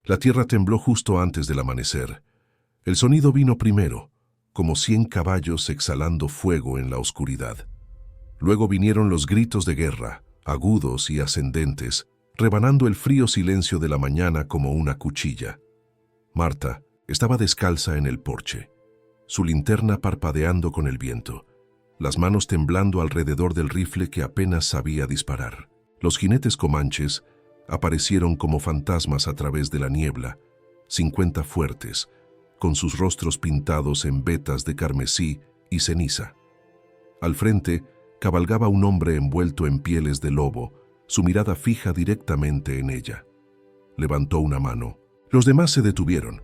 La tierra tembló justo antes del amanecer. El sonido vino primero, como 100 caballos exhalando fuego en la oscuridad. Luego vinieron los gritos de guerra, agudos y ascendentes, rebanando el frío silencio de la mañana como una cuchilla. Marta estaba descalza en el porche, su linterna parpadeando con el viento, las manos temblando alrededor del rifle que apenas sabía disparar. Los jinetes comanches aparecieron como fantasmas a través de la niebla, 50 fuertes, con sus rostros pintados en vetas de carmesí y ceniza. Al frente cabalgaba un hombre envuelto en pieles de lobo, su mirada fija directamente en ella. Levantó una mano. Los demás se detuvieron.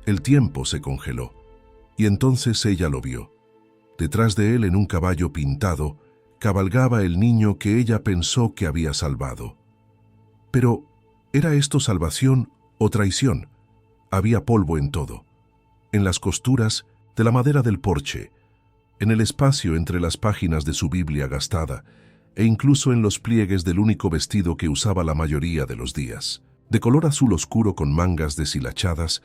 El tiempo se congeló. Y entonces ella lo vio. Detrás de él, en un caballo pintado, cabalgaba el niño que ella pensó que había salvado. Pero, ¿era esto salvación o traición? Había polvo en todo. En las costuras de la madera del porche, en el espacio entre las páginas de su Biblia gastada, e incluso en los pliegues del único vestido que usaba la mayoría de los días. De color azul oscuro con mangas deshilachadas,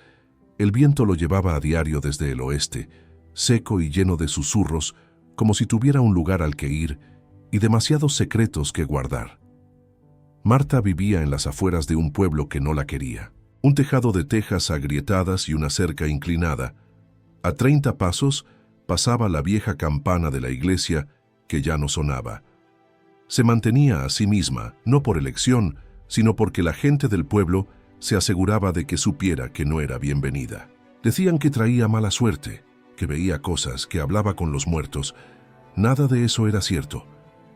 el viento lo llevaba a diario desde el oeste, seco y lleno de susurros, como si tuviera un lugar al que ir y demasiados secretos que guardar. Marta vivía en las afueras de un pueblo que no la quería. Un tejado de tejas agrietadas y una cerca inclinada. A 30 pasos pasaba la vieja campana de la iglesia que ya no sonaba. Se mantenía a sí misma, no por elección, sino porque la gente del pueblo se aseguraba de que supiera que no era bienvenida. Decían que traía mala suerte, que veía cosas, que hablaba con los muertos. Nada de eso era cierto.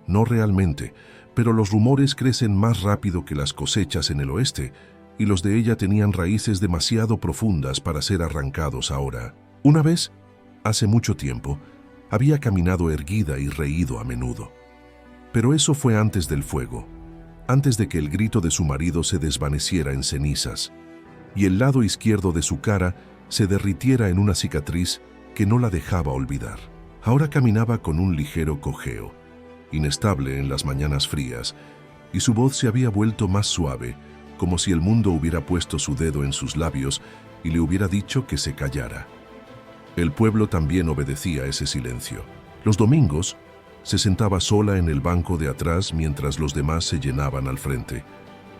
No realmente, pero los rumores crecen más rápido que las cosechas en el oeste, y los de ella tenían raíces demasiado profundas para ser arrancados ahora. Una vez, hace mucho tiempo, había caminado erguida y reído a menudo. Pero eso fue antes del fuego, antes de que el grito de su marido se desvaneciera en cenizas, y el lado izquierdo de su cara se derritiera en una cicatriz que no la dejaba olvidar. Ahora caminaba con un ligero cojeo, inestable en las mañanas frías, y su voz se había vuelto más suave, como si el mundo hubiera puesto su dedo en sus labios y le hubiera dicho que se callara. El pueblo también obedecía ese silencio. Los domingos se sentaba sola en el banco de atrás mientras los demás se llenaban al frente.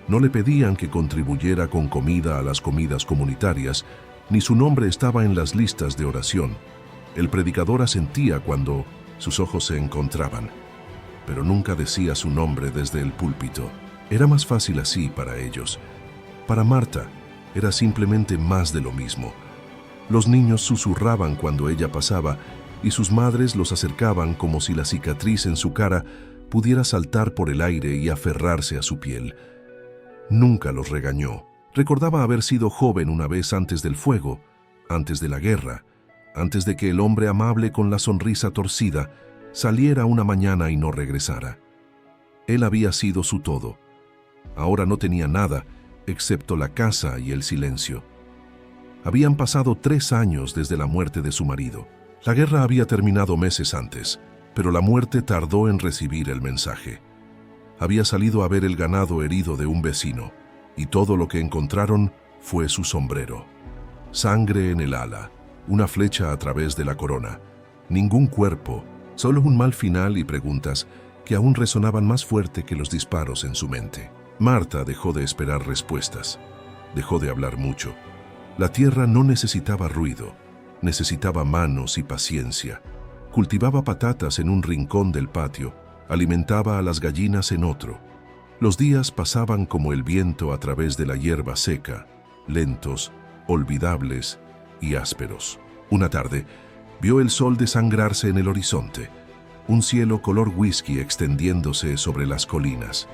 No le pedían que contribuyera con comida a las comidas comunitarias, ni su nombre estaba en las listas de oración. El predicador asentía cuando sus ojos se encontraban, pero nunca decía su nombre desde el púlpito. Era más fácil así para ellos. Para Marta, era simplemente más de lo mismo. Los niños susurraban cuando ella pasaba, y sus madres los acercaban como si la cicatriz en su cara pudiera saltar por el aire y aferrarse a su piel. Nunca los regañó. Recordaba haber sido joven una vez antes del fuego, antes de la guerra, antes de que el hombre amable con la sonrisa torcida saliera una mañana y no regresara. Él había sido su todo. Ahora no tenía nada, excepto la casa y el silencio. Habían pasado 3 años desde la muerte de su marido. La guerra había terminado meses antes, pero la muerte tardó en recibir el mensaje. Había salido a ver el ganado herido de un vecino, y todo lo que encontraron fue su sombrero. Sangre en el ala, una flecha a través de la corona, ningún cuerpo, solo un mal final y preguntas que aún resonaban más fuerte que los disparos en su mente. Marta dejó de esperar respuestas, dejó de hablar mucho. La tierra no necesitaba ruido, necesitaba manos y paciencia. Cultivaba patatas en un rincón del patio, alimentaba a las gallinas en otro. Los días pasaban como el viento a través de la hierba seca, lentos, olvidables y ásperos. Una tarde, vio el sol desangrarse en el horizonte, un cielo color whisky extendiéndose sobre las colinas.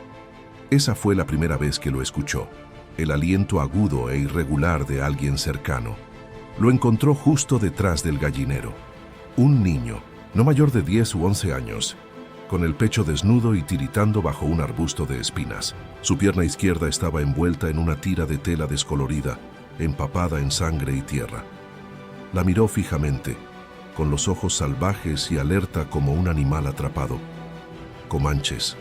Esa fue la primera vez que lo escuchó, el aliento agudo e irregular de alguien cercano. Lo encontró justo detrás del gallinero. Un niño, no mayor de 10 u 11 años, con el pecho desnudo y tiritando bajo un arbusto de espinas. Su pierna izquierda estaba envuelta en una tira de tela descolorida, empapada en sangre y tierra. La miró fijamente, con los ojos salvajes y alerta como un animal atrapado. Comanches.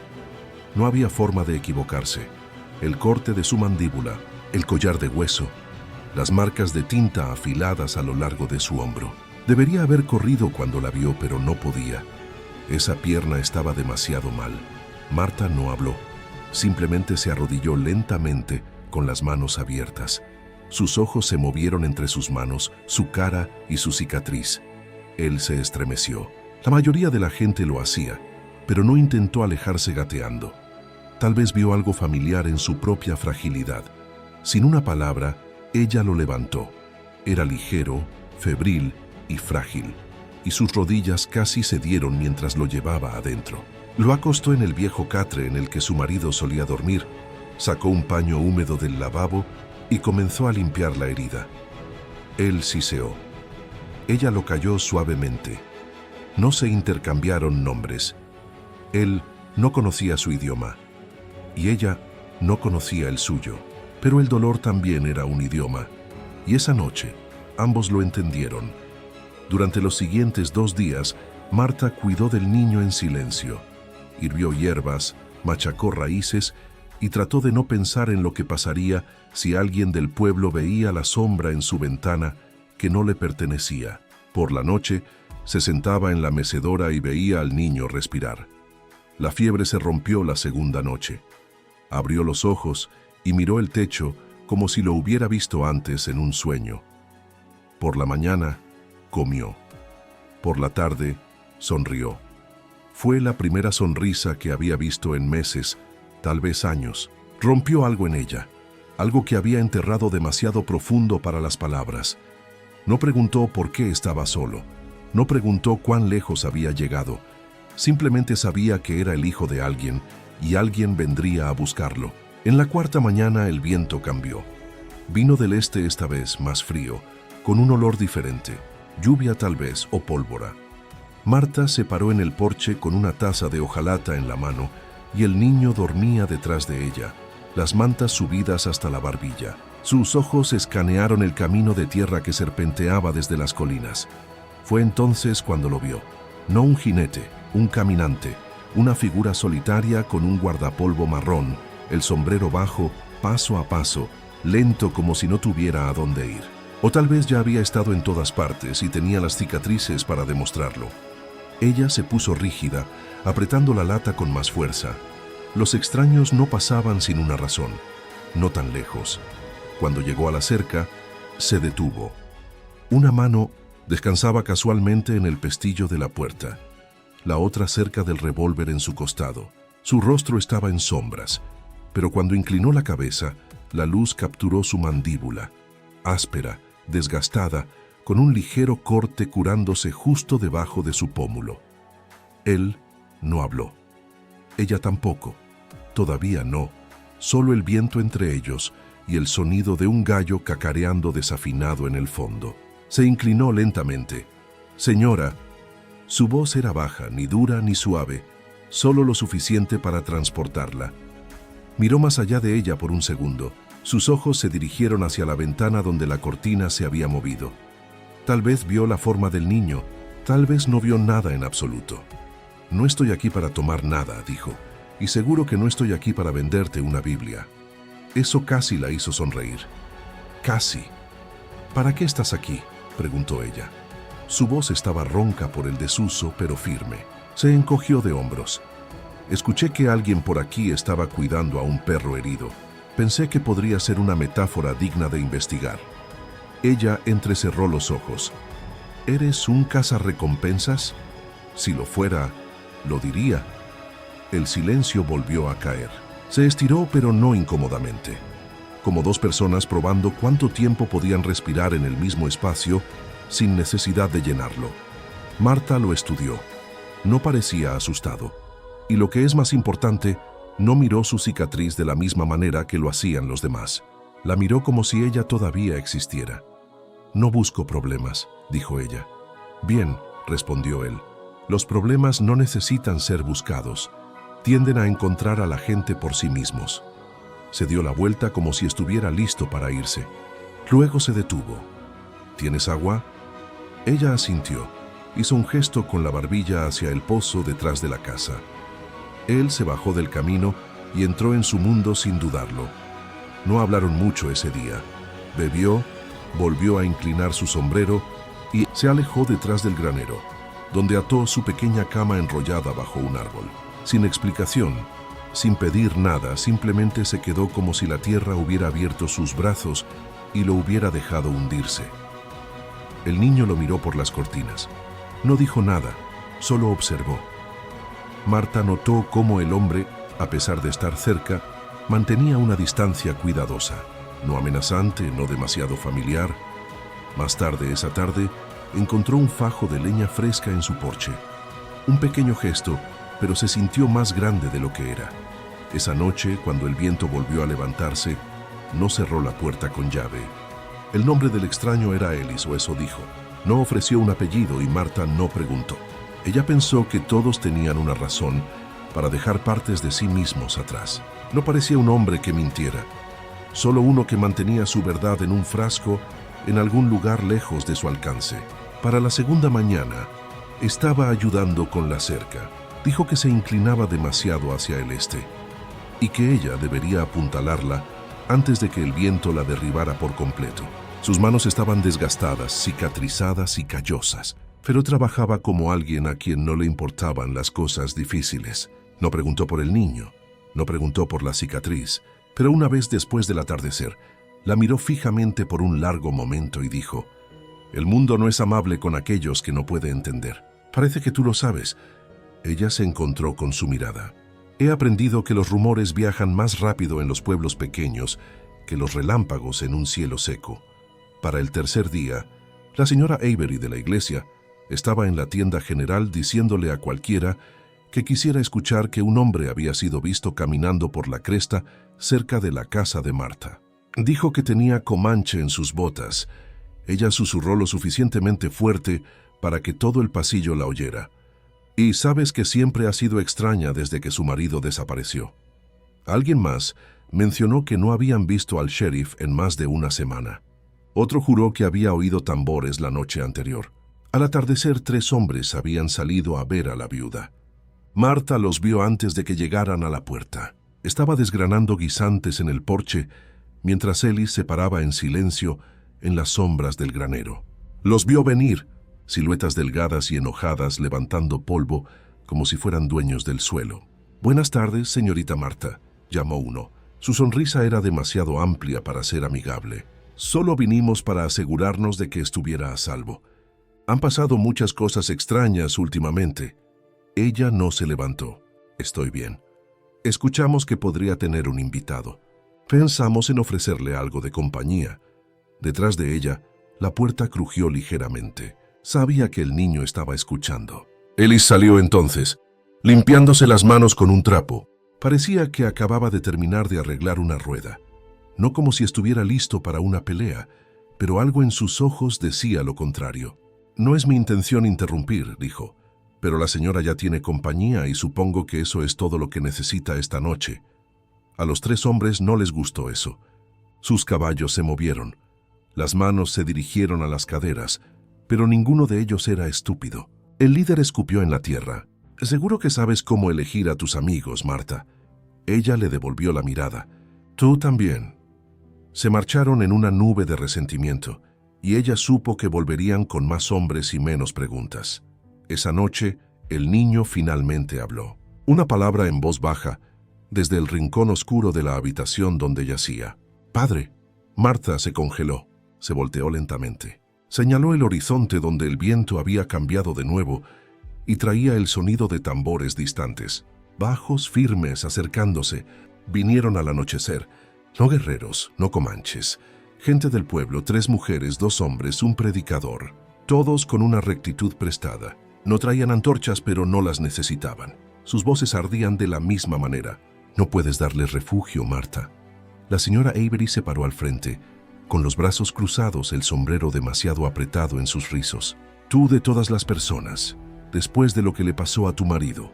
No había forma de equivocarse. El corte de su mandíbula, el collar de hueso, las marcas de tinta afiladas a lo largo de su hombro. Debería haber corrido cuando la vio, pero no podía. Esa pierna estaba demasiado mal. Marta no habló. Simplemente se arrodilló lentamente con las manos abiertas. Sus ojos se movieron entre sus manos, su cara y su cicatriz. Él se estremeció. La mayoría de la gente lo hacía, pero no intentó alejarse gateando. Tal vez vio algo familiar en su propia fragilidad. Sin una palabra, ella lo levantó. Era ligero, febril y frágil, y sus rodillas casi cedieron mientras lo llevaba adentro. Lo acostó en el viejo catre en el que su marido solía dormir, sacó un paño húmedo del lavabo y comenzó a limpiar la herida. Él siseó. Ella lo calló suavemente. No se intercambiaron nombres. Él no conocía su idioma, y ella no conocía el suyo. Pero el dolor también era un idioma, y esa noche ambos lo entendieron. Durante los siguientes 2 días, Marta cuidó del niño en silencio. Hirvió hierbas, machacó raíces y trató de no pensar en lo que pasaría si alguien del pueblo veía la sombra en su ventana que no le pertenecía. Por la noche, se sentaba en la mecedora y veía al niño respirar. La fiebre se rompió la segunda noche. Abrió los ojos y miró el techo como si lo hubiera visto antes en un sueño. Por la mañana, comió. Por la tarde, sonrió. Fue la primera sonrisa que había visto en meses, tal vez años. Rompió algo en ella, algo que había enterrado demasiado profundo para las palabras. No preguntó por qué estaba solo. No preguntó cuán lejos había llegado. Simplemente sabía que era el hijo de alguien y alguien vendría a buscarlo. En la cuarta mañana el viento cambió. Vino del este esta vez, más frío, con un olor diferente, lluvia tal vez o pólvora. Marta se paró en el porche con una taza de hojalata en la mano y el niño dormía detrás de ella, las mantas subidas hasta la barbilla. Sus ojos escanearon el camino de tierra que serpenteaba desde las colinas. Fue entonces cuando lo vio. No un jinete, un caminante, una figura solitaria con un guardapolvo marrón, el sombrero bajo, paso a paso, lento como si no tuviera a dónde ir. O tal vez ya había estado en todas partes y tenía las cicatrices para demostrarlo. Ella se puso rígida, apretando la lata con más fuerza. Los extraños no pasaban sin una razón, no tan lejos. Cuando llegó a la cerca, se detuvo. Una mano descansaba casualmente en el pestillo de la puerta, la otra cerca del revólver en su costado. Su rostro estaba en sombras, pero cuando inclinó la cabeza, la luz capturó su mandíbula, áspera, desgastada, con un ligero corte curándose justo debajo de su pómulo. Él no habló. Ella tampoco. Todavía no. Solo el viento entre ellos y el sonido de un gallo cacareando desafinado en el fondo. Se inclinó lentamente. «Señora». Su voz era baja, ni dura ni suave, solo lo suficiente para transportarla. Miró más allá de ella por un segundo. Sus ojos se dirigieron hacia la ventana donde la cortina se había movido. Tal vez vio la forma del niño, tal vez no vio nada en absoluto. «No estoy aquí para tomar nada», dijo, «y seguro que no estoy aquí para venderte una Biblia». Eso casi la hizo sonreír. «Casi». «¿Para qué estás aquí?», preguntó ella. Su voz estaba ronca por el desuso, pero firme. Se encogió de hombros. «Escuché que alguien por aquí estaba cuidando a un perro herido. Pensé que podría ser una metáfora digna de investigar». Ella entrecerró los ojos. «¿Eres un cazarrecompensas? Si lo fuera, lo diría». El silencio volvió a caer. Se estiró, pero no incómodamente. Como dos personas probando cuánto tiempo podían respirar en el mismo espacio sin necesidad de llenarlo. Marta lo estudió. No parecía asustado. Y lo que es más importante, no miró su cicatriz de la misma manera que lo hacían los demás. La miró como si ella todavía existiera. «No busco problemas», dijo ella. «Bien», respondió él. «Los problemas no necesitan ser buscados. Tienden a encontrar a la gente por sí mismos». Se dio la vuelta como si estuviera listo para irse. Luego se detuvo. «¿Tienes agua?». Ella asintió. Hizo un gesto con la barbilla hacia el pozo detrás de la casa. Él se bajó del camino y entró en su mundo sin dudarlo. No hablaron mucho ese día. Bebió, volvió a inclinar su sombrero y se alejó detrás del granero, donde ató su pequeña cama enrollada bajo un árbol. Sin explicación, sin pedir nada, simplemente se quedó como si la tierra hubiera abierto sus brazos y lo hubiera dejado hundirse. El niño lo miró por las cortinas. No dijo nada, solo observó. Marta notó cómo el hombre, a pesar de estar cerca, mantenía una distancia cuidadosa, no amenazante, no demasiado familiar. Más tarde esa tarde, encontró un fajo de leña fresca en su porche. Un pequeño gesto, pero se sintió más grande de lo que era. Esa noche, cuando el viento volvió a levantarse, no cerró la puerta con llave. El nombre del extraño era Ellis, o eso dijo. No ofreció un apellido y Marta no preguntó. Ella pensó que todos tenían una razón para dejar partes de sí mismos atrás. No parecía un hombre que mintiera, solo uno que mantenía su verdad en un frasco en algún lugar lejos de su alcance. Para la segunda mañana, estaba ayudando con la cerca. Dijo que se inclinaba demasiado hacia el este y que ella debería apuntalarla antes de que el viento la derribara por completo. Sus manos estaban desgastadas, cicatrizadas y callosas, pero trabajaba como alguien a quien no le importaban las cosas difíciles. No preguntó por el niño, no preguntó por la cicatriz, pero una vez después del atardecer, la miró fijamente por un largo momento y dijo: «El mundo no es amable con aquellos que no puede entender. Parece que tú lo sabes». Ella se encontró con su mirada. «He aprendido que los rumores viajan más rápido en los pueblos pequeños que los relámpagos en un cielo seco». Para el tercer día, la señora Avery de la iglesia estaba en la tienda general diciéndole a cualquiera que quisiera escuchar que un hombre había sido visto caminando por la cresta cerca de la casa de Marta. Dijo que tenía comanche en sus botas. Ella susurró lo suficientemente fuerte para que todo el pasillo la oyera. «Y sabes que siempre ha sido extraña desde que su marido desapareció». Alguien más mencionó que no habían visto al sheriff en más de una semana. Otro juró que había oído tambores la noche anterior. Al atardecer, 3 hombres habían salido a ver a la viuda. Marta los vio antes de que llegaran a la puerta. Estaba desgranando guisantes en el porche, mientras Ellis se paraba en silencio en las sombras del granero. Los vio venir, siluetas delgadas y enojadas levantando polvo como si fueran dueños del suelo. «Buenas tardes, señorita Marta», llamó uno. Su sonrisa era demasiado amplia para ser amigable. «Solo vinimos para asegurarnos de que estuviera a salvo. Han pasado muchas cosas extrañas últimamente». Ella no se levantó. «Estoy bien. Escuchamos que podría tener un invitado. Pensamos en ofrecerle algo de compañía». Detrás de ella, la puerta crujió ligeramente. Sabía que el niño estaba escuchando. Ellis salió entonces, limpiándose las manos con un trapo. Parecía que acababa de terminar de arreglar una rueda. No como si estuviera listo para una pelea, pero algo en sus ojos decía lo contrario. «No es mi intención interrumpir», dijo, «pero la señora ya tiene compañía y supongo que eso es todo lo que necesita esta noche». A los 3 hombres no les gustó eso. Sus caballos se movieron. Las manos se dirigieron a las caderas, pero ninguno de ellos era estúpido. El líder escupió en la tierra. «Seguro que sabes cómo elegir a tus amigos, Marta». Ella le devolvió la mirada. «Tú también». Se marcharon en una nube de resentimiento, y ella supo que volverían con más hombres y menos preguntas. Esa noche, el niño finalmente habló. Una palabra en voz baja, desde el rincón oscuro de la habitación donde yacía. «Padre». Marta se congeló, se volteó lentamente. Señaló el horizonte donde el viento había cambiado de nuevo y traía el sonido de tambores distantes. Bajos, firmes, acercándose, vinieron al anochecer. No guerreros, no comanches. Gente del pueblo, 3 mujeres, 2 hombres, un predicador. Todos con una rectitud prestada. No traían antorchas, pero no las necesitaban. Sus voces ardían de la misma manera. «No puedes darles refugio, Marta». La señora Avery se paró al frente, con los brazos cruzados, el sombrero demasiado apretado en sus rizos. «Tú de todas las personas, después de lo que le pasó a tu marido».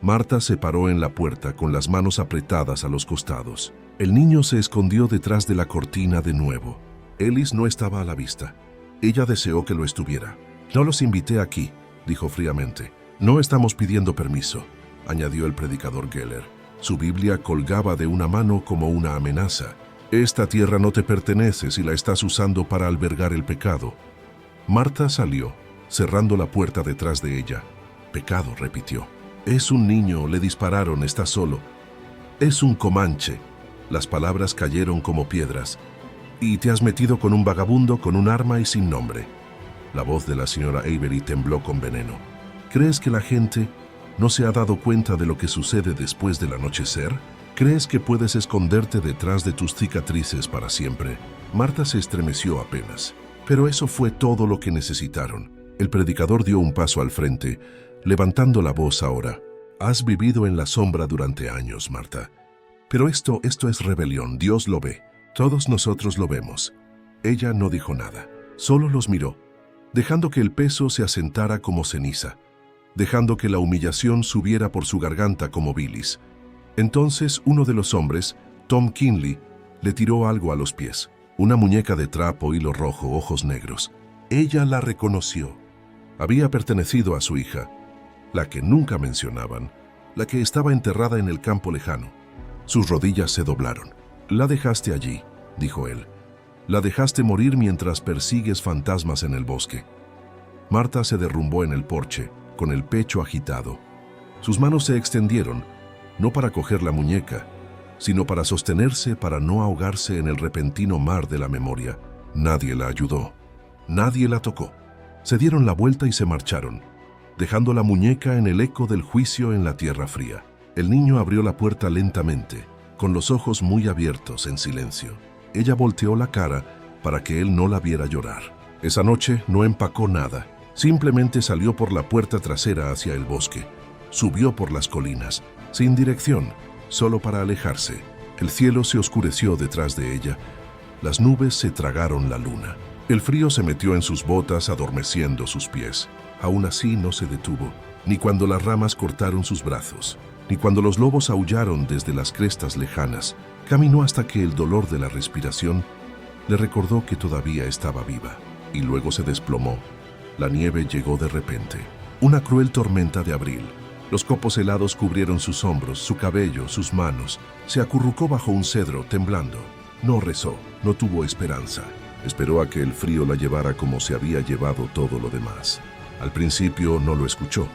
Marta se paró en la puerta con las manos apretadas a los costados. El niño se escondió detrás de la cortina de nuevo. Ellis no estaba a la vista. Ella deseó que lo estuviera. «No los invité aquí», dijo fríamente. «No estamos pidiendo permiso», añadió el predicador Geller. Su Biblia colgaba de una mano como una amenaza. Esta tierra no te pertenece si la estás usando para albergar el pecado. Marta salió, cerrando la puerta detrás de ella. Pecado, repitió. Es un niño, le dispararon, está solo. Es un comanche. Las palabras cayeron como piedras. Y te has metido con un vagabundo con un arma y sin nombre. La voz de la señora Avery tembló con veneno. ¿Crees que la gente no se ha dado cuenta de lo que sucede después del anochecer? ¿Crees que puedes esconderte detrás de tus cicatrices para siempre? Marta se estremeció apenas. Pero eso fue todo lo que necesitaron. El predicador dio un paso al frente, levantando la voz ahora. Has vivido en la sombra durante años, Marta. Pero esto es rebelión, Dios lo ve. Todos nosotros lo vemos. Ella no dijo nada, solo los miró, dejando que el peso se asentara como ceniza, dejando que la humillación subiera por su garganta como bilis. Entonces uno de los hombres, Tom Kinley, le tiró algo a los pies, una muñeca de trapo, hilo rojo, ojos negros. Ella la reconoció. Había pertenecido a su hija, la que nunca mencionaban, la que estaba enterrada en el campo lejano. Sus rodillas se doblaron. La dejaste allí, dijo él. La dejaste morir mientras persigues fantasmas en el bosque. Marta se derrumbó en el porche, con el pecho agitado. Sus manos se extendieron, no para coger la muñeca, sino para sostenerse, para no ahogarse en el repentino mar de la memoria. Nadie la ayudó. Nadie la tocó. Se dieron la vuelta y se marcharon, dejando la muñeca en el eco del juicio en la tierra fría. El niño abrió la puerta lentamente, con los ojos muy abiertos, en silencio. Ella volteó la cara para que él no la viera llorar. Esa noche no empacó nada. Simplemente salió por la puerta trasera hacia el bosque. Subió por las colinas, sin dirección, solo para alejarse. El cielo se oscureció detrás de ella. Las nubes se tragaron la luna. El frío se metió en sus botas, adormeciendo sus pies. Aún así no se detuvo, ni cuando las ramas cortaron sus brazos, ni cuando los lobos aullaron desde las crestas lejanas. Caminó hasta que el dolor de la respiración le recordó que todavía estaba viva, y luego se desplomó. La nieve llegó de repente, una cruel tormenta de abril. Los copos helados cubrieron sus hombros, su cabello, sus manos. Se acurrucó bajo un cedro, temblando. No rezó, no tuvo esperanza. Esperó a que el frío la llevara como se había llevado todo lo demás. Al principio no lo escuchó.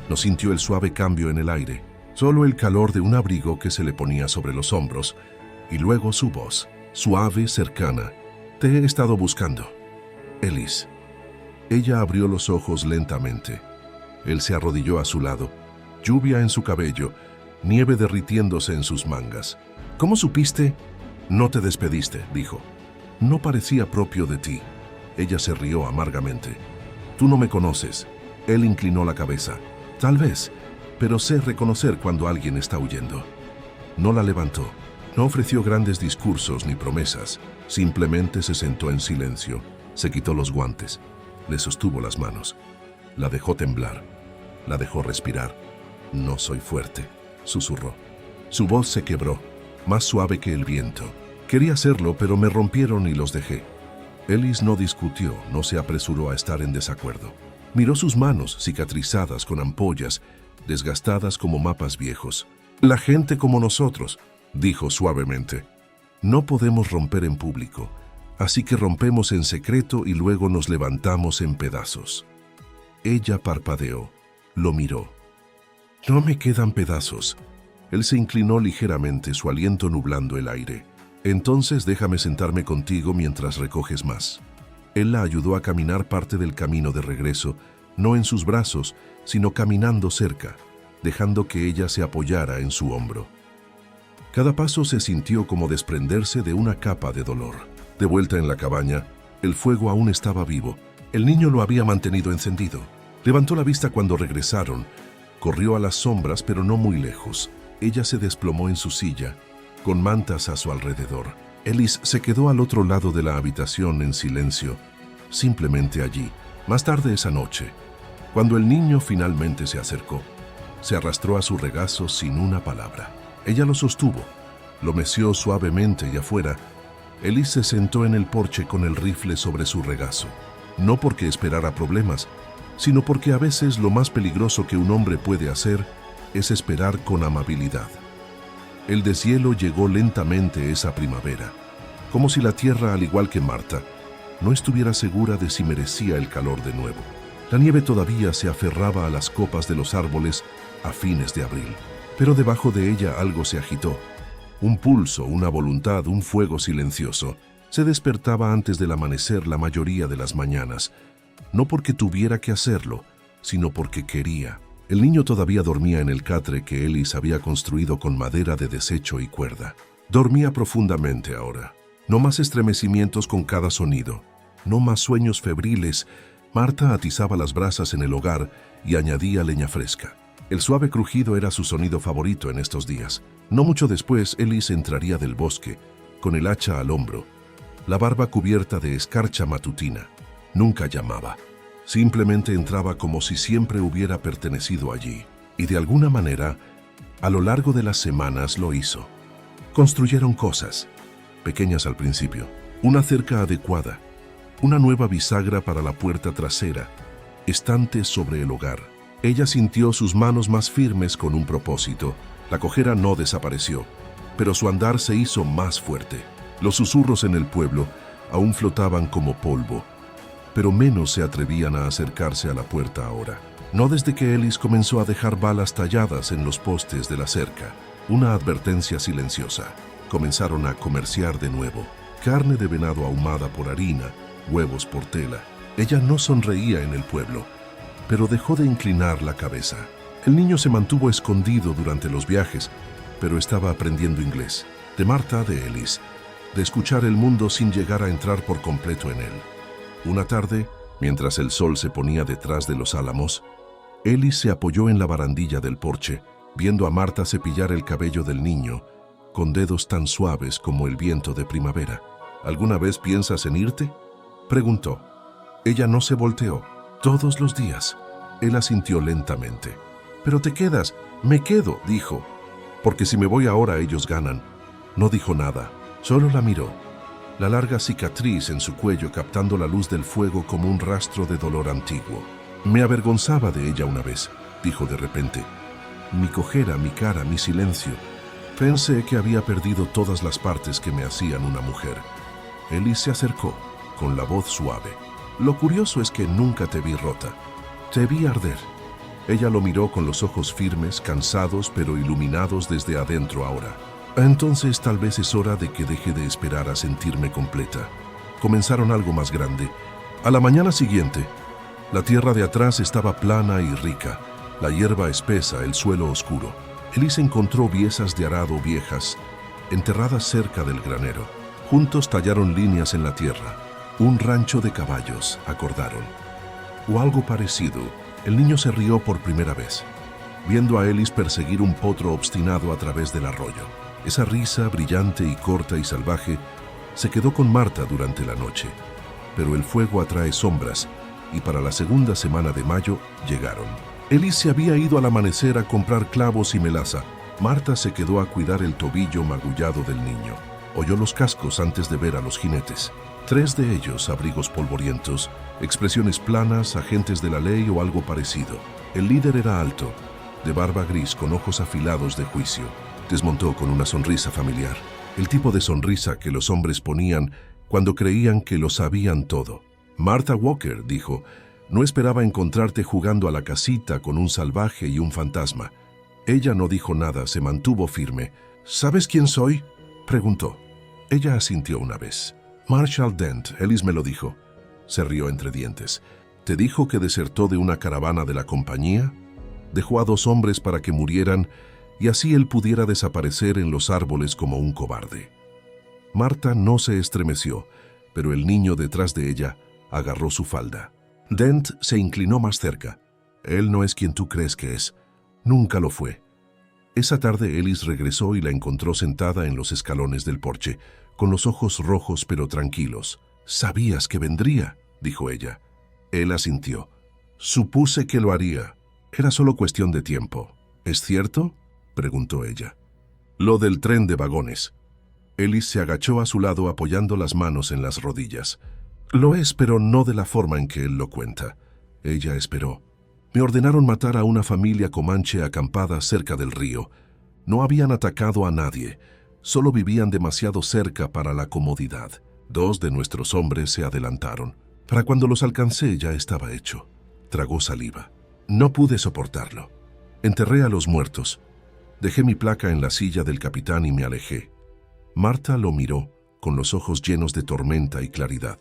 No sintió el suave cambio en el aire, solo el calor de un abrigo que se le ponía sobre los hombros, y luego su voz, suave, cercana. Te he estado buscando. Ellis. Ella abrió los ojos lentamente. Él se arrodilló a su lado. Lluvia en su cabello, nieve derritiéndose en sus mangas. ¿Cómo supiste? No te despediste, dijo. No parecía propio de ti. Ella se rió amargamente. Tú no me conoces. Él inclinó la cabeza. Tal vez, pero sé reconocer cuando alguien está huyendo. No la levantó. No ofreció grandes discursos ni promesas. Simplemente se sentó en silencio. Se quitó los guantes. Le sostuvo las manos. La dejó temblar. La dejó respirar. No soy fuerte, susurró. Su voz se quebró, más suave que el viento. Quería hacerlo, pero me rompieron y los dejé. Ellis no discutió, no se apresuró a estar en desacuerdo. Miró sus manos, cicatrizadas con ampollas, desgastadas como mapas viejos. La gente como nosotros, dijo suavemente. No podemos romper en público, así que rompemos en secreto y luego nos levantamos en pedazos. Ella parpadeó, lo miró. No me quedan pedazos. Él se inclinó ligeramente, su aliento nublando el aire. Entonces déjame sentarme contigo mientras recoges más. Él la ayudó a caminar parte del camino de regreso, no en sus brazos, sino caminando cerca, dejando que ella se apoyara en su hombro. Cada paso se sintió como desprenderse de una capa de dolor. De vuelta en la cabaña, el fuego aún estaba vivo. El niño lo había mantenido encendido. Levantó la vista cuando regresaron. Corrió a las sombras, pero no muy lejos. Ella se desplomó en su silla, con mantas a su alrededor. Ellis se quedó al otro lado de la habitación en silencio, simplemente allí. Más tarde esa noche, cuando el niño finalmente se acercó, se arrastró a su regazo sin una palabra. Ella lo sostuvo, lo meció suavemente y afuera, Ellis se sentó en el porche con el rifle sobre su regazo. No porque esperara problemas, sino porque a veces lo más peligroso que un hombre puede hacer es esperar con amabilidad. El deshielo llegó lentamente esa primavera. como si la tierra, al igual que Marta, no estuviera segura de si merecía el calor de nuevo. La nieve todavía se aferraba a las copas de los árboles a fines de abril, pero debajo de ella algo se agitó. Un pulso, una voluntad, un fuego silencioso. Se despertaba antes del amanecer la mayoría de las mañanas, no porque tuviera que hacerlo, sino porque quería. El niño todavía dormía en el catre que Ellis había construido con madera de desecho y cuerda. Dormía profundamente ahora. No más estremecimientos con cada sonido, no más sueños febriles. Marta atizaba las brasas en el hogar y añadía leña fresca. El suave crujido era su sonido favorito en estos días. No mucho después, Ellis entraría del bosque, con el hacha al hombro, la barba cubierta de escarcha matutina. Nunca llamaba. Simplemente entraba como si siempre hubiera pertenecido allí. Y de alguna manera, a lo largo de las semanas lo hizo. Construyeron cosas, pequeñas al principio, una cerca adecuada, una nueva bisagra para la puerta trasera, estantes sobre el hogar. Ella sintió sus manos más firmes con un propósito. La cojera no desapareció, pero su andar se hizo más fuerte. Los susurros en el pueblo aún flotaban como polvo, pero menos se atrevían a acercarse a la puerta ahora. No desde que Ellis comenzó a dejar balas talladas en los postes de la cerca. Una advertencia silenciosa. Comenzaron a comerciar de nuevo. Carne de venado ahumada por harina, huevos por tela. Ella no sonreía en el pueblo, pero dejó de inclinar la cabeza. El niño se mantuvo escondido durante los viajes, pero estaba aprendiendo inglés. De Marta, de Ellis, de escuchar el mundo sin llegar a entrar por completo en él. Una tarde, mientras el sol se ponía detrás de los álamos, Ellis se apoyó en la barandilla del porche, viendo a Marta cepillar el cabello del niño, con dedos tan suaves como el viento de primavera. ¿Alguna vez piensas en irte?, preguntó. Ella no se volteó. Todos los días. Él asintió lentamente. «Pero te quedas». «Me quedo», dijo. «Porque si me voy ahora ellos ganan». No dijo nada, solo la miró. La larga cicatriz en su cuello captando la luz del fuego como un rastro de dolor antiguo. «Me avergonzaba de ella una vez», dijo de repente. «Mi cojera, mi cara, mi silencio. Pensé que había perdido todas las partes que me hacían una mujer». Ellis se acercó, con la voz suave. «Lo curioso es que nunca te vi rota. Te vi arder». Ella lo miró con los ojos firmes, cansados pero iluminados desde adentro ahora. «Entonces tal vez es hora de que deje de esperar a sentirme completa». Comenzaron algo más grande. A la mañana siguiente, la tierra de atrás estaba plana y rica, la hierba espesa, el suelo oscuro. Ellis encontró piezas de arado viejas, enterradas cerca del granero. Juntos tallaron líneas en la tierra. «Un rancho de caballos», acordaron. O algo parecido. El niño se rió por primera vez, viendo a Ellis perseguir un potro obstinado a través del arroyo. Esa risa brillante y corta y salvaje se quedó con Marta durante la noche. Pero el fuego atrae sombras, y para la segunda semana de mayo llegaron. Ellis se había ido al amanecer a comprar clavos y melaza. Marta se quedó a cuidar el tobillo magullado del niño. Oyó los cascos antes de ver a los jinetes. 3 de ellos, abrigos polvorientos, expresiones planas, agentes de la ley o algo parecido. El líder era alto, de barba gris con ojos afilados de juicio. Desmontó con una sonrisa familiar, el tipo de sonrisa que los hombres ponían cuando creían que lo sabían todo. «Martha Walker», dijo, «no esperaba encontrarte jugando a la casita con un salvaje y un fantasma». Ella no dijo nada, se mantuvo firme. «¿Sabes quién soy?», preguntó. Ella asintió una vez. «Marshall Dent», Ellis me lo dijo. Se rió entre dientes. «¿Te dijo que desertó de una caravana de la compañía? Dejó a 2 hombres para que murieran y así él pudiera desaparecer en los árboles como un cobarde». Marta no se estremeció, pero el niño detrás de ella agarró su falda. Dent se inclinó más cerca. «Él no es quien tú crees que es. Nunca lo fue». Esa tarde Ellis regresó y la encontró sentada en los escalones del porche, con los ojos rojos pero tranquilos. «Sabías que vendría», dijo ella. Él asintió. «Supuse que lo haría. Era solo cuestión de tiempo». «¿Es cierto?», preguntó ella. «Lo del tren de vagones». Ellis se agachó a su lado apoyando las manos en las rodillas. «Lo es, pero no de la forma en que él lo cuenta». Ella esperó. «Me ordenaron matar a una familia comanche acampada cerca del río. No habían atacado a nadie. solo vivían demasiado cerca para la comodidad. 2 de nuestros hombres se adelantaron. Para cuando los alcancé ya estaba hecho. Tragó saliva. No pude soportarlo. Enterré a los muertos. Dejé mi placa en la silla del capitán y me alejé. Marta lo miró, con los ojos llenos de tormenta y claridad.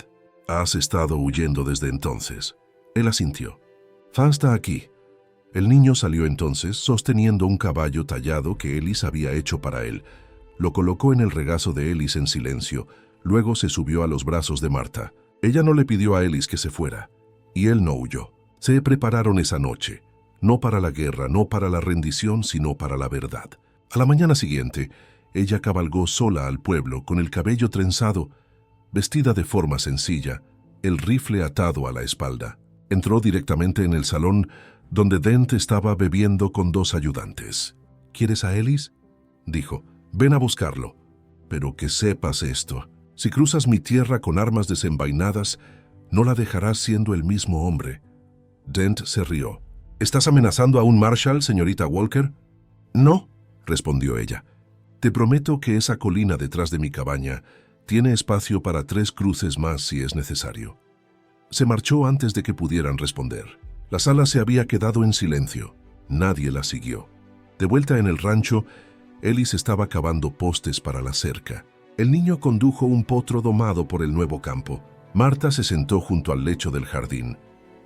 «¿Has estado huyendo desde entonces?» Él asintió. «Fa está aquí». El niño salió entonces, sosteniendo un caballo tallado que Ellis había hecho para él. Lo colocó en el regazo de Ellis en silencio. Luego se subió a los brazos de Marta. Ella no le pidió a Ellis que se fuera, y él no huyó. Se prepararon esa noche, no para la guerra, no para la rendición, sino para la verdad. A la mañana siguiente, ella cabalgó sola al pueblo, con el cabello trenzado, vestida de forma sencilla, el rifle atado a la espalda. Entró directamente en el salón, donde Dent estaba bebiendo con 2 ayudantes. «¿Quieres a Ellis?», dijo. «Ven a buscarlo. Pero que sepas esto. Si cruzas mi tierra con armas desenvainadas, no la dejarás siendo el mismo hombre». Dent se rió. «¿Estás amenazando a un Marshall, señorita Walker?» «No», respondió ella. «Te prometo que esa colina detrás de mi cabaña tiene espacio para 3 cruces más si es necesario». Se marchó antes de que pudieran responder. La sala se había quedado en silencio. Nadie la siguió. De vuelta en el rancho, Ellis estaba cavando postes para la cerca. El niño condujo un potro domado por el nuevo campo. Marta se sentó junto al lecho del jardín,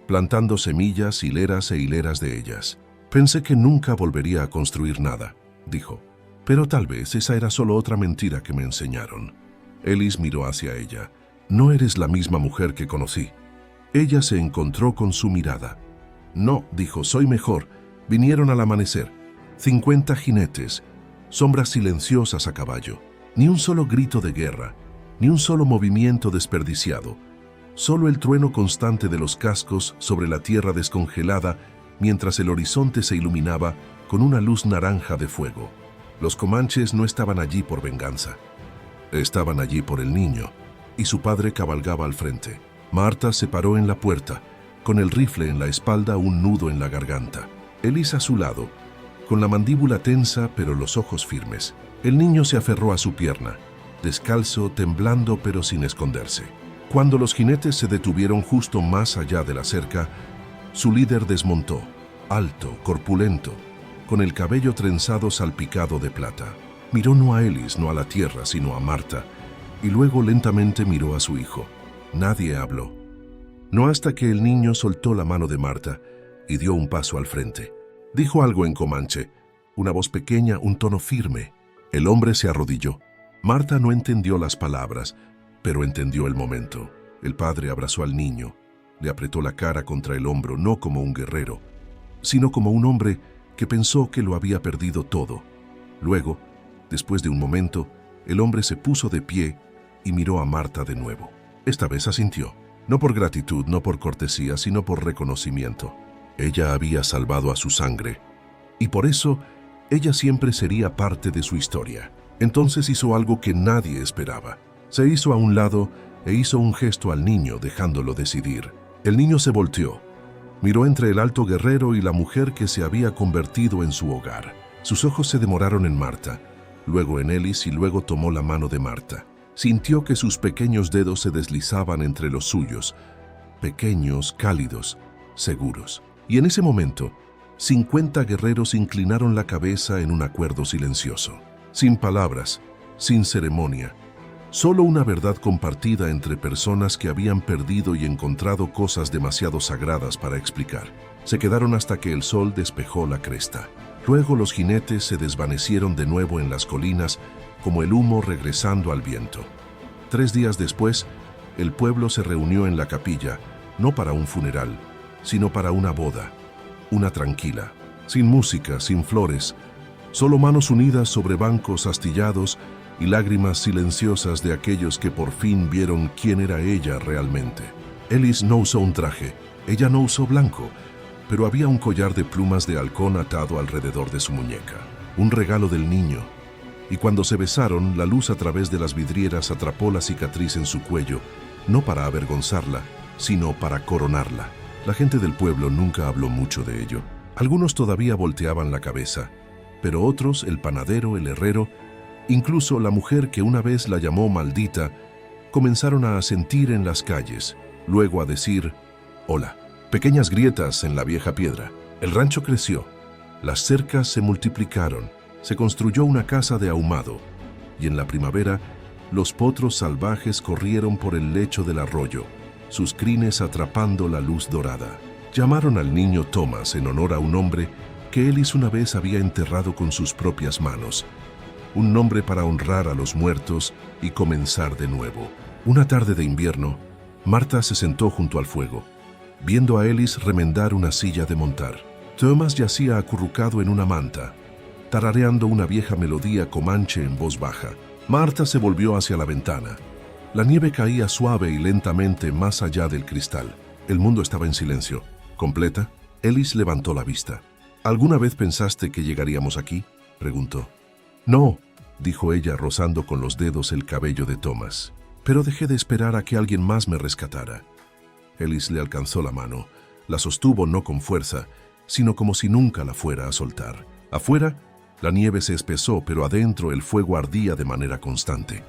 plantando semillas, hileras e hileras de ellas. «Pensé que nunca volvería a construir nada», dijo. «Pero tal vez esa era solo otra mentira que me enseñaron». Ellis miró hacia ella. «No eres la misma mujer que conocí». Ella se encontró con su mirada. «No», dijo, «soy mejor. Vinieron al amanecer. 50 jinetes, sombras silenciosas a caballo. Ni un solo grito de guerra, ni un solo movimiento desperdiciado. Solo el trueno constante de los cascos sobre la tierra descongelada mientras el horizonte se iluminaba con una luz naranja de fuego. Los comanches no estaban allí por venganza. Estaban allí por el niño, y su padre cabalgaba al frente. Marta se paró en la puerta, con el rifle en la espalda, un nudo en la garganta. Ellis a su lado, con la mandíbula tensa pero los ojos firmes. El niño se aferró a su pierna, descalzo, temblando pero sin esconderse. Cuando los jinetes se detuvieron justo más allá de la cerca, su líder desmontó, alto, corpulento, con el cabello trenzado salpicado de plata. Miró no a Ellis, no a la tierra, sino a Marta, y luego lentamente miró a su hijo. Nadie habló. No hasta que el niño soltó la mano de Marta y dio un paso al frente. Dijo algo en comanche, una voz pequeña, un tono firme. El hombre se arrodilló. Marta no entendió las palabras, pero entendió el momento. El padre abrazó al niño, le apretó la cara contra el hombro, no como un guerrero, sino como un hombre que pensó que lo había perdido todo. Luego, después de un momento, el hombre se puso de pie y miró a Marta de nuevo. Esta vez asintió, no por gratitud, no por cortesía, sino por reconocimiento. Ella había salvado a su sangre, y por eso ella siempre sería parte de su historia. Entonces hizo algo que nadie esperaba. Se hizo a un lado e hizo un gesto al niño, dejándolo decidir. El niño se volteó, miró entre el alto guerrero y la mujer que se había convertido en su hogar. Sus ojos se demoraron en Marta, luego en Ellis y luego tomó la mano de Marta. Sintió que sus pequeños dedos se deslizaban entre los suyos, pequeños, cálidos, seguros. Y en ese momento, 50 guerreros inclinaron la cabeza en un acuerdo silencioso, sin palabras, sin ceremonia, solo una verdad compartida entre personas que habían perdido y encontrado cosas demasiado sagradas para explicar. Se quedaron hasta que el sol despejó la cresta. Luego los jinetes se desvanecieron de nuevo en las colinas, como el humo regresando al viento. 3 días después, el pueblo se reunió en la capilla, no para un funeral, sino para una boda, una tranquila, sin música, sin flores, solo manos unidas sobre bancos astillados y lágrimas silenciosas de aquellos que por fin vieron quién era ella realmente. Ellis no usó un traje, ella no usó blanco, pero había un collar de plumas de halcón atado alrededor de su muñeca, un regalo del niño. Y cuando se besaron, la luz a través de las vidrieras atrapó la cicatriz en su cuello, no para avergonzarla, sino para coronarla. La gente del pueblo nunca habló mucho de ello. Algunos todavía volteaban la cabeza, pero otros, el panadero, el herrero, Incluso la mujer que una vez la llamó maldita, comenzaron a asentir en las calles, luego a decir, hola. Pequeñas grietas en la vieja piedra. El rancho creció, las cercas se multiplicaron, se construyó una casa de ahumado, y en la primavera, los potros salvajes corrieron por el lecho del arroyo, sus crines atrapando la luz dorada. Llamaron al niño Thomas en honor a un hombre que Ellis una vez había enterrado con sus propias manos, un nombre para honrar a los muertos y comenzar de nuevo. Una tarde de invierno, Marta se sentó junto al fuego, viendo a Ellis remendar una silla de montar. Thomas yacía acurrucado en una manta, tarareando una vieja melodía comanche en voz baja. Marta se volvió hacia la ventana. La nieve caía suave y lentamente más allá del cristal. El mundo estaba en silencio. ¿Completa? Ellis levantó la vista. ¿Alguna vez pensaste que llegaríamos aquí?, preguntó. No, dijo ella rozando con los dedos el cabello de Thomas. Pero dejé de esperar a que alguien más me rescatara. Ellis le alcanzó la mano, la sostuvo no con fuerza, sino como si nunca la fuera a soltar. Afuera, la nieve se espesó, pero adentro el fuego ardía de manera constante.